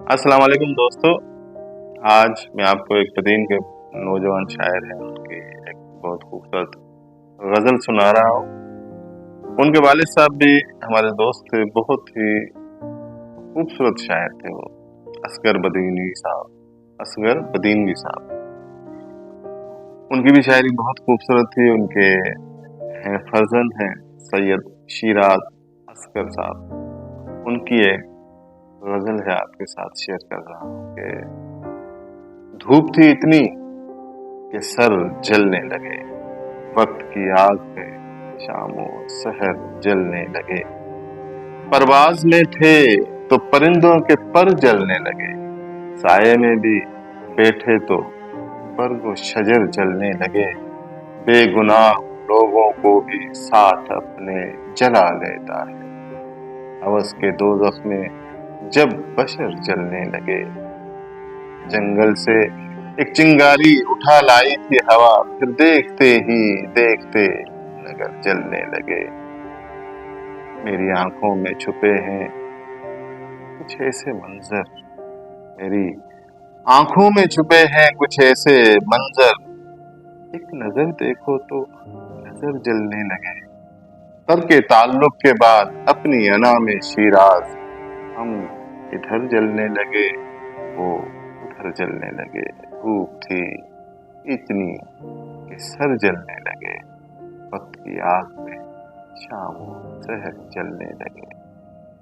अस्सलाम वालेकुम दोस्तों। आज मैं आपको एक बदीन के नौजवान शायर हैं उनकी एक बहुत खूबसूरत गज़ल सुना रहा हूँ। उनके वालिद साहब भी हमारे दोस्त थे, बहुत ही खूबसूरत शायर थे वो, असगर बदीनवी साहब। उनकी भी शायरी बहुत खूबसूरत थी। उनके हैं फर्जंद हैं सैयद शिराज असगर साहब। उनकी एक गज़ल है आपके साथ शेयर कर रहा हूँ कि धूप थी इतनी कि सर जलने लगे, वक्त की आग पे शामो सहर जलने लगे। परवाज में थे तो परिंदों के पर जलने लगे, साये में भी बैठे तो बरगो शजर जलने लगे। बेगुनाह लोगों को भी साथ अपने जला लेता है, हवस के दोज़ख में जब बशर जलने लगे। जंगल से एक चिंगारी उठा लाई थी हवा, फिर देखते ही देखते नगर जलने लगे। मेरी आंखों में छुपे हैं कुछ ऐसे मंजर, मेरी आंखों में छुपे हैं कुछ ऐसे मंजर, एक नजर देखो तो नजर जलने लगे। के ताल्लुक के बाद अपनी अना में शिराज, हम इधर जलने लगे वो उधर जलने लगे। धूप थी इतनी कि सर जलने लगे, वक्त की आग में शाम सहर जलने लगे।